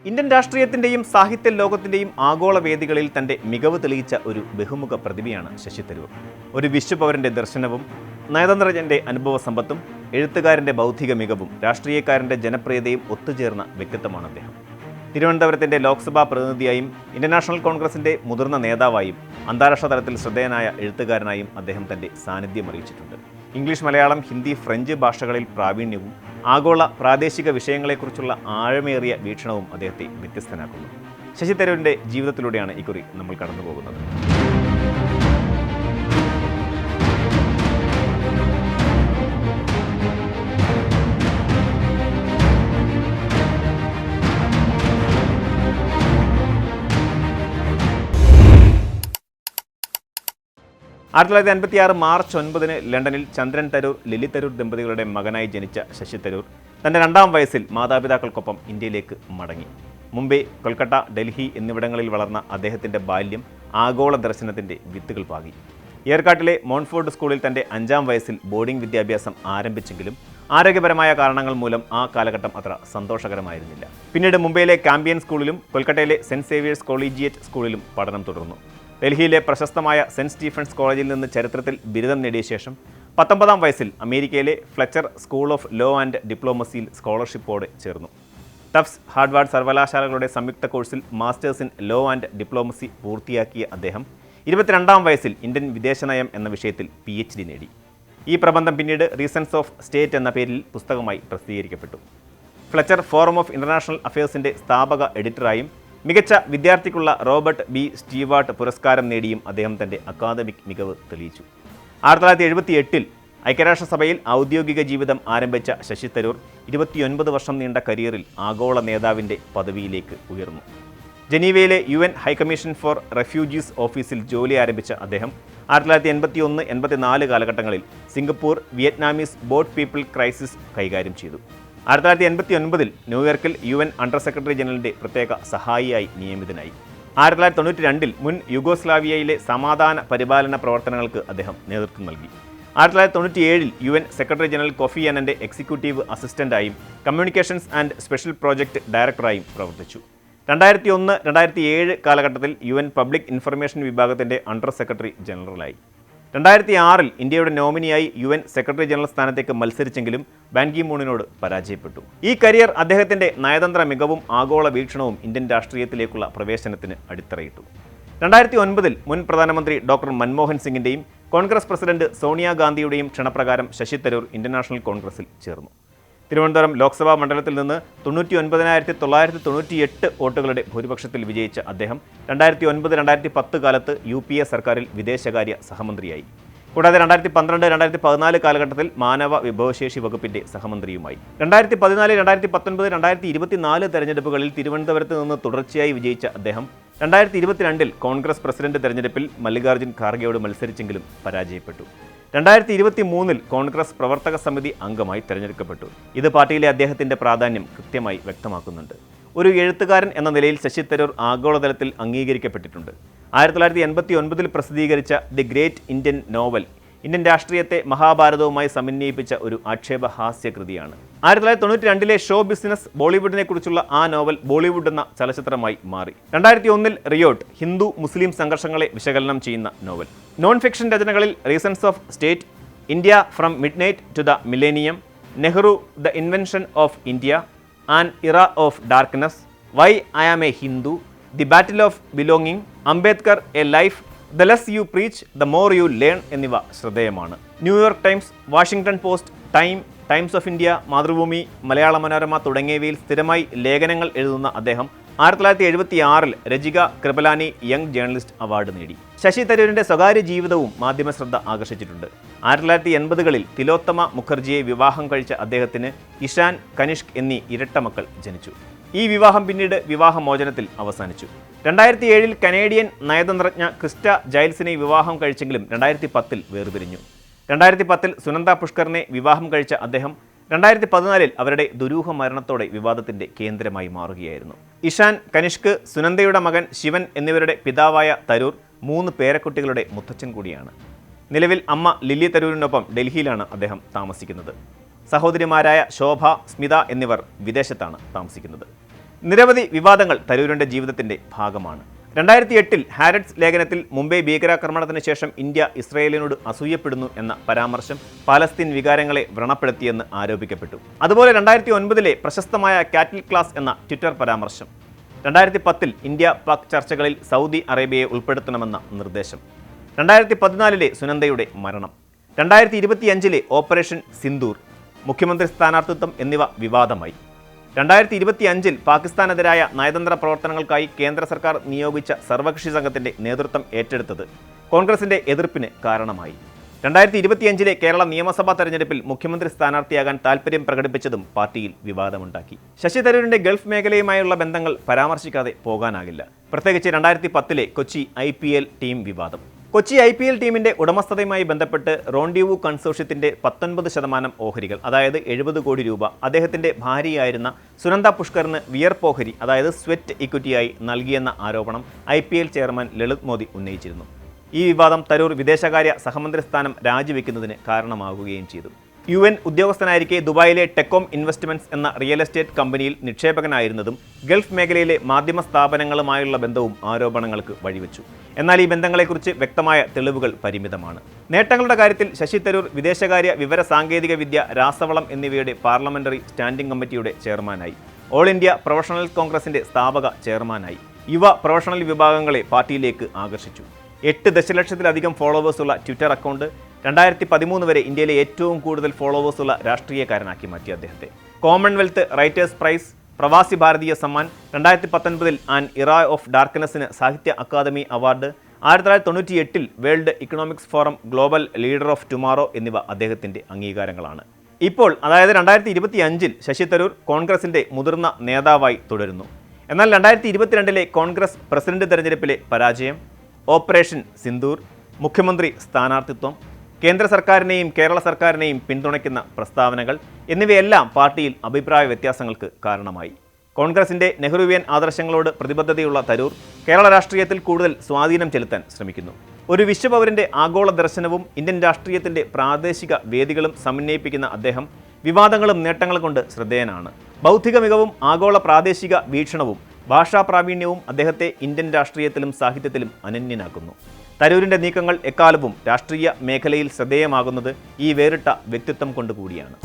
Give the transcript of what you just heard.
Indian രാഷ്ട്രീയത്തിന്റെയും സാഹിത്യ ലോകത്തിന്റെയും ആഗോള വേദികളിൽ തന്റെ മികവ് തെളിയിച്ച ഒരു ബഹുമുഖ പ്രതിഭയാണ് ശശി തരൂർ. ഒരു വിശ്വപൗരന്റെ ദർശനവും നയതന്ത്രജ്ഞന്റെ അനുഭവ സമ്പത്തും എഴുത്തുകാരന്റെ ബൗദ്ധിക മികവും രാഷ്ട്രീയക്കാരന്റെ ജനപ്രിയതയും ഒത്തുചേർന്ന വ്യക്തിത്വമാണ് അദ്ദേഹം. തിരുവനന്തപുരത്തിന്റെ ലോക്സഭാ പ്രതിനിധിയായും ഇന്ത്യൻ കോൺഗ്രസിന്റെ മുതിർന്ന നേതാവായും അന്താരാഷ്ട്ര തലത്തിൽ ശ്രദ്ധേയനായ എഴുത്തുകാരനായും അദ്ദേഹം തന്റെ സാന്നിധ്യം അറിയിച്ചിട്ടുണ്ട്. ഇംഗ്ലീഷ്, മലയാളം, ഹിന്ദി, ഫ്രഞ്ച് ഭാഷകളിൽ പ്രാവീണ്യവും ആഗോള പ്രാദേശിക വിഷയങ്ങളെക്കുറിച്ചുള്ള ആഴമേറിയ വീക്ഷണവും അദ്ദേഹത്തെ വ്യത്യസ്തനാക്കുന്നു. ശശി തരൂരിൻ്റെ ജീവിതത്തിലൂടെയാണ് ഇക്കുറി നമ്മൾ കടന്നു പോകുന്നത്. ആയിരത്തി 1956 മാർച്ച് 9 ലണ്ടനിൽ ചന്ദ്രൻ തരൂർ, ലിലി തരൂർ ദമ്പതികളുടെ മകനായി ജനിച്ച ശശി തരൂർ തൻ്റെ 2ാം വയസ്സിൽ മാതാപിതാക്കൾക്കൊപ്പം ഇന്ത്യയിലേക്ക് മടങ്ങി. മുംബൈ, കൊൽക്കത്ത, ഡൽഹി എന്നിവിടങ്ങളിൽ വളർന്ന അദ്ദേഹത്തിൻ്റെ ബാല്യം ആഗോള ദർശനത്തിൻ്റെ വിത്തുകൾ പാകി. ഏർക്കാട്ടിലെ മോൺഫോർഡ് സ്കൂളിൽ തൻ്റെ 5ാം വയസ്സിൽ ബോർഡിംഗ് വിദ്യാഭ്യാസം ആരംഭിച്ചെങ്കിലും ആരോഗ്യപരമായ കാരണങ്ങൾ മൂലം ആ കാലഘട്ടം അത്ര സന്തോഷകരമായിരുന്നില്ല. പിന്നീട് മുംബൈയിലെ കാമ്പിയൻ സ്കൂളിലും കൊൽക്കത്തയിലെ സെൻറ്റ് സേവിയേഴ്സ് കോളീജിയേറ്റ് സ്കൂളിലും പഠനം തുടർന്നു. ഡൽഹിയിലെ പ്രശസ്തമായ സെൻറ്റ് സ്റ്റീഫൻസ് കോളേജിൽ നിന്ന് ചരിത്രത്തിൽ ബിരുദം നേടിയ ശേഷം 19ാം വയസ്സിൽ അമേരിക്കയിലെ Fletcher school of law and ഡിപ്ലോമസിയിൽ സ്കോളർഷിപ്പോടെ ചേർന്നു. ടഫ്സ്, ഹാർവാർഡ് സർവകലാശാലകളുടെ സംയുക്ത കോഴ്സിൽ masters in law and diplomacy പൂർത്തിയാക്കിയ അദ്ദേഹം 22ാം വയസ്സിൽ ഇന്ത്യൻ വിദേശനയം എന്ന വിഷയത്തിൽ PhD നേടി. ഈ പ്രബന്ധം പിന്നീട് റീസൺസ് ഓഫ് സ്റ്റേറ്റ് എന്ന പേരിൽ പുസ്തകമായി പ്രസിദ്ധീകരിക്കപ്പെട്ടു. ഫ്ലെച്ചർ ഫോറം ഓഫ് ഇൻ്റർനാഷണൽ അഫയേഴ്സിൻ്റെ സ്ഥാപക എഡിറ്ററായും മികച്ച വിദ്യാർത്ഥിക്കുള്ള റോബർട്ട് B. സ്റ്റീവാർട്ട് പുരസ്കാരം നേടിയും അദ്ദേഹം തൻ്റെ അക്കാദമിക് മികവ് തെളിയിച്ചു. 1978 ഐക്യരാഷ്ട്രസഭയിൽ ഔദ്യോഗിക ജീവിതം ആരംഭിച്ച ശശി തരൂർ 29 വർഷം നീണ്ട കരിയറിൽ ആഗോള നേതാവിൻ്റെ പദവിയിലേക്ക് ഉയർന്നു. ജനീവയിലെ UN ഹൈക്കമ്മീഷൻ ഫോർ റെഫ്യൂജീസ് ഓഫീസിൽ ജോലി ആരംഭിച്ച അദ്ദേഹം 1981-84 കാലഘട്ടങ്ങളിൽ Singapore, Vietnamese boat people crisis കൈകാര്യം ചെയ്തു. 1989 ന്യൂയോർക്കിൽ UN അണ്ടർ സെക്രട്ടറി ജനറലിൻ്റെ പ്രത്യേക സഹായിയായി നിയമിതനായി. 1992 മുൻ യുഗോസ്ലാവിയയിലെ സമാധാന പരിപാലന പ്രവർത്തനങ്ങൾക്ക് അദ്ദേഹം നേതൃത്വം നൽകി. 1997 UN സെക്രട്ടറി ജനറൽ കോഫി അന്നൻ്റെ എക്സിക്യൂട്ടീവ് അസിസ്റ്റൻ്റായും കമ്മ്യൂണിക്കേഷൻസ് ആൻഡ് സ്പെഷ്യൽ പ്രോജക്റ്റ് ഡയറക്ടറായും പ്രവർത്തിച്ചു. 2001-2007 കാലഘട്ടത്തിൽ UN പബ്ലിക് ഇൻഫർമേഷൻ വിഭാഗത്തിൻ്റെ അണ്ടർ സെക്രട്ടറി ജനറലായി. 2006 ഇന്ത്യയുടെ നോമിനിയായി UN സെക്രട്ടറി ജനറൽ സ്ഥാനത്തേക്ക് മത്സരിച്ചെങ്കിലും ബാൻ കി മൂണിനോട് പരാജയപ്പെട്ടു. ഈ കരിയർ അദ്ദേഹത്തിൻ്റെ നയതന്ത്ര മികവും ആഗോള വീക്ഷണവും ഇന്ത്യൻ രാഷ്ട്രീയത്തിലേക്കുള്ള പ്രവേശനത്തിന് അടിത്തറയിട്ടു. 2009 മുൻ പ്രധാനമന്ത്രി ഡോക്ടർ മൻമോഹൻ സിംഗിൻ്റെയും കോൺഗ്രസ് പ്രസിഡന്റ് സോണിയാഗാന്ധിയുടെയും ക്ഷണപ്രകാരം ശശി തരൂർ ഇന്ത്യൻ നാഷണൽ കോൺഗ്രസിൽ ചേർന്നു. തിരുവനന്തപുരം ലോക്സഭാ മണ്ഡലത്തിൽ നിന്ന് 99,998 വോട്ടുകളുടെ ഭൂരിപക്ഷത്തിൽ വിജയിച്ച അദ്ദേഹം 2009-2010 കാലത്ത് UPA സർക്കാരിൽ വിദേശകാര്യ സഹമന്ത്രിയായി. കൂടാതെ 2012-2014 കാലഘട്ടത്തിൽ മാനവ വിഭവശേഷി വകുപ്പിന്റെ സഹമന്ത്രിയുമായി. 2014, 2019, 2024 തെരഞ്ഞെടുപ്പുകളിൽ തിരുവനന്തപുരത്ത് നിന്ന് തുടർച്ചയായി വിജയിച്ച അദ്ദേഹം 2022 കോൺഗ്രസ് പ്രസിഡന്റ് തെരഞ്ഞെടുപ്പിൽ മല്ലികാർജ്ജുൻ ഖാർഗെയോട് മത്സരിച്ചെങ്കിലും പരാജയപ്പെട്ടു. 2023 കോൺഗ്രസ് പ്രവർത്തക സമിതി അംഗമായി തെരഞ്ഞെടുക്കപ്പെട്ടു. ഇത് പാർട്ടിയിലെ അദ്ദേഹത്തിൻ്റെ പ്രാധാന്യം കൃത്യമായി വ്യക്തമാക്കുന്നുണ്ട്. ഒരു എഴുത്തുകാരൻ എന്ന നിലയിൽ ശശി തരൂർ ആഗോളതലത്തിൽ അംഗീകരിക്കപ്പെട്ടിട്ടുണ്ട്. 1989 പ്രസിദ്ധീകരിച്ച the great Indian novel Indian രാഷ്ട്രീയത്തെ മഹാഭാരതവുമായി സമന്വയിപ്പിച്ച ഒരു ആക്ഷേപഹാസ്യകൃതിയാണ്. 1992 ഷോ ബിസിനസ് ബോളിവുഡിനെ കുറിച്ചുള്ള ആ നോവൽ ബോളിവുഡ് എന്ന ചലച്ചിത്രമായി മാറി. 2001 റിയോട്ട് ഹിന്ദു മുസ്ലിം സംഘർഷങ്ങളെ വിശകലനം ചെയ്യുന്ന നോവൽ. നോൺ ഫിക്ഷൻ രചനകളിൽ reasons of state, India from midnight to the millennium, Nehru the invention of India, an era of darkness, why I am a Hindu, the battle of belonging, Ambedkar a life, the less you preach the more you learn എന്നിവ ശ്രദ്ധേയമാണ്. New York Times, Washington Post, Times of India, Mathrubhumi, Malayala Manorama തുടങ്ങിയവയിൽ സ്ഥിരമായി ലേഖനങ്ങൾ എഴുതുന്ന അദ്ദേഹം 1976 Rajika Kripalani young journalist award നേടി. ശശി തരൂരിൻ്റെ സ്വകാര്യ ജീവിതവും മാധ്യമശ്രദ്ധ ആകർഷിച്ചിട്ടുണ്ട്. 1980കളിൽ തിലോത്തമ മുഖർജിയെ വിവാഹം കഴിച്ച അദ്ദേഹത്തിന് ഇഷാൻ, കനിഷ്ക് എന്നീ ഇരട്ട മക്കൾ ജനിച്ചു. ഈ വിവാഹം പിന്നീട് വിവാഹമോചനത്തിൽ അവസാനിച്ചു. 2007 കനേഡിയൻ നയതന്ത്രജ്ഞ ക്രിസ്റ്റ ജൈൽസിനെ വിവാഹം കഴിച്ചെങ്കിലും 2010 വേർപിരിഞ്ഞു. 2010 സുനന്ദ പുഷ്കറിനെ വിവാഹം കഴിച്ച അദ്ദേഹം 2014 അവരുടെ ദുരൂഹ മരണത്തോടെ വിവാദത്തിൻ്റെ കേന്ദ്രമായി മാറുകയായിരുന്നു. ഇഷാൻ, കനിഷ്ക്, സുനന്ദയുടെ മകൻ ശിവൻ എന്നിവരുടെ പിതാവായ തരൂർ 3 പേരക്കുട്ടികളുടെ മുത്തച്ഛൻ കൂടിയാണ്. നിലവിൽ അമ്മ ലില്ലി തരൂരിനൊപ്പം ഡൽഹിയിലാണ് അദ്ദേഹം താമസിക്കുന്നത്. സഹോദരിമാരായ ശോഭ, സ്മിത എന്നിവർ വിദേശത്താണ് താമസിക്കുന്നത്. നിരവധി വിവാദങ്ങൾ തരൂരിൻ്റെ ജീവിതത്തിൻ്റെ ഭാഗമാണ്. 2008 ഹാരറ്റ്സ് ലേഖനത്തിൽ മുംബൈ ഭീകരാക്രമണത്തിന് ശേഷം ഇന്ത്യ ഇസ്രയേലിനോട് അസൂയപ്പെടുന്നു എന്ന പരാമർശം പാലസ്തീൻ വികാരങ്ങളെ വ്രണപ്പെടുത്തിയെന്ന് ആരോപിക്കപ്പെട്ടു. അതുപോലെ 2009 പ്രശസ്തമായ കാറ്റിൽ ക്ലാസ് എന്ന ട്വിറ്റർ പരാമർശം. 2010 ഇന്ത്യ പാക് ചർച്ചകളിൽ സൗദി അറേബ്യയെ ഉൾപ്പെടുത്തണമെന്ന നിർദ്ദേശം. 2014 സുനന്ദയുടെ മരണം. 2025 ഓപ്പറേഷൻ സിന്ദൂർ, മുഖ്യമന്ത്രി സ്ഥാനാർത്ഥിത്വം എന്നിവ വിവാദമായി. 2025 പാകിസ്ഥാനെതിരായ നയതന്ത്ര പ്രവർത്തനങ്ങൾക്കായി കേന്ദ്ര സർക്കാർ നിയോഗിച്ച സർവകക്ഷി സംഘത്തിന്റെ നേതൃത്വം ഏറ്റെടുത്തത് കോൺഗ്രസിന്റെ എതിർപ്പിന് കാരണമായി. 2025 കേരള നിയമസഭാ തെരഞ്ഞെടുപ്പിൽ മുഖ്യമന്ത്രി സ്ഥാനാർത്ഥിയാകാൻ താൽപ്പര്യം പ്രകടിപ്പിച്ചതും പാർട്ടിയിൽ വിവാദമുണ്ടാക്കി. ശശി തരൂരിന്റെ ഗൾഫ് മേഖലയുമായുള്ള ബന്ധങ്ങൾ പരാമർശിക്കാതെ പോകാനാകില്ല. പ്രത്യേകിച്ച് 2010 കൊച്ചി IPL ടീം വിവാദം. കൊച്ചി IPL ടീമിന്റെ ഉടമസ്ഥതയുമായി ബന്ധപ്പെട്ട് റോണ്ടിവു കൺസോർഷ്യത്തിന്റെ 19% ഓഹരികൾ, അതായത് 70 കോടി രൂപ അദ്ദേഹത്തിന്റെ ഭാര്യയായിരുന്ന സുനന്ദ പുഷ്കറിന് വിയർപ്പോഹരി, അതായത് സ്വെറ്റ് ഇക്വിറ്റിയായി നൽകിയെന്ന ആരോപണം IPL ചെയർമാൻ ലളിത് മോദി ഉന്നയിച്ചിരുന്നു. ഈ വിവാദം തരൂർ വിദേശകാര്യ സഹമന്ത്രി സ്ഥാനം രാജിവെക്കുന്നതിന് കാരണമാകുകയും ചെയ്തു. UN ഉദ്യോഗസ്ഥനായിരിക്കെ ദുബായിലെ ടെക്കോം ഇൻവെസ്റ്റ്മെന്റ്സ് എന്ന റിയൽ എസ്റ്റേറ്റ് കമ്പനിയിൽ നിക്ഷേപകനായിരുന്നതും ഗൾഫ് മേഖലയിലെ മാധ്യമ സ്ഥാപനങ്ങളുമായുള്ള ബന്ധവും ആരോപണങ്ങൾക്ക് വഴിവെച്ചു. എന്നാൽ ഈ ബന്ധങ്ങളെക്കുറിച്ച് വ്യക്തമായ തെളിവുകൾ പരിമിതമാണ്. നേട്ടങ്ങളുടെ കാര്യത്തിൽ ശശി തരൂർ വിദേശകാര്യ, വിവര സാങ്കേതിക വിദ്യ, രാസവളം എന്നിവയുടെ പാർലമെന്ററി സ്റ്റാൻഡിംഗ് കമ്മിറ്റിയുടെ ചെയർമാനായി. ഓൾ ഇന്ത്യ പ്രൊഫഷണൽ കോൺഗ്രസിന്റെ സ്ഥാപക ചെയർമാനായി. യുവ പ്രൊഫഷണൽ വിഭാഗങ്ങളെ പാർട്ടിയിലേക്ക് ആകർഷിച്ചു. 8 ദശലക്ഷത്തിലധികം ഫോളോവേഴ്സുള്ള ട്വിറ്റർ അക്കൗണ്ട് 2013 വരെ ഇന്ത്യയിലെ ഏറ്റവും കൂടുതൽ ഫോളോവേഴ്സുള്ള രാഷ്ട്രീയക്കാരനാക്കി മാറ്റി അദ്ദേഹത്തെ. Commonwealth writers prize, Pravasi Bharatiya Samman, 2019 an era of ഡാർക്ക്നെസ്സിന് Sahitya Akademi award, 1998 World Economics Forum global leader of tomorrow എന്നിവ അദ്ദേഹത്തിൻ്റെ അംഗീകാരങ്ങളാണ്. ഇപ്പോൾ, അതായത് 2025 ശശി തരൂർ കോൺഗ്രസിൻ്റെ മുതിർന്ന നേതാവായി തുടരുന്നു. എന്നാൽ 2022 കോൺഗ്രസ് പ്രസിഡന്റ് തെരഞ്ഞെടുപ്പിലെ പരാജയം, ഓപ്പറേഷൻ സിന്ദൂർ, മുഖ്യമന്ത്രി സ്ഥാനാർത്ഥിത്വം, കേന്ദ്ര സർക്കാരിനെയും കേരള സർക്കാരിനെയും പിന്തുണയ്ക്കുന്ന പ്രസ്താവനകൾ എന്നിവയെല്ലാം പാർട്ടിയിൽ അഭിപ്രായ വ്യത്യാസങ്ങൾക്ക് കാരണമായി. കോൺഗ്രസിന്റെ നെഹ്റുവിയൻ ആദർശങ്ങളോട് പ്രതിബദ്ധതയുള്ള തരൂർ കേരള രാഷ്ട്രീയത്തിൽ കൂടുതൽ സ്വാധീനം ചെലുത്താൻ ശ്രമിക്കുന്നു. ഒരു വിശ്വപൗരന്റെ ആഗോള ദർശനവും ഇന്ത്യൻ രാഷ്ട്രീയത്തിന്റെ പ്രാദേശിക വേദികളും സമന്വയിപ്പിക്കുന്ന അദ്ദേഹം വിവാദങ്ങളും നേട്ടങ്ങളും കൊണ്ട് ശ്രദ്ധേയനാണ്. ബൗദ്ധിക മികവും ആഗോള പ്രാദേശിക വീക്ഷണവും ഭാഷാ പ്രാവീണ്യവും അദ്ദേഹത്തെ ഇന്ത്യൻ രാഷ്ട്രീയത്തിലും സാഹിത്യത്തിലും അനന്യനാക്കുന്നു. തരൂരിൻ്റെ നീക്കങ്ങൾ എക്കാലവും രാഷ്ട്രീയ മേഖലയിൽ ശ്രദ്ധേയമാകുന്നത് ഈ വേറിട്ട വ്യക്തിത്വം കൊണ്ടുകൂടിയാണ്.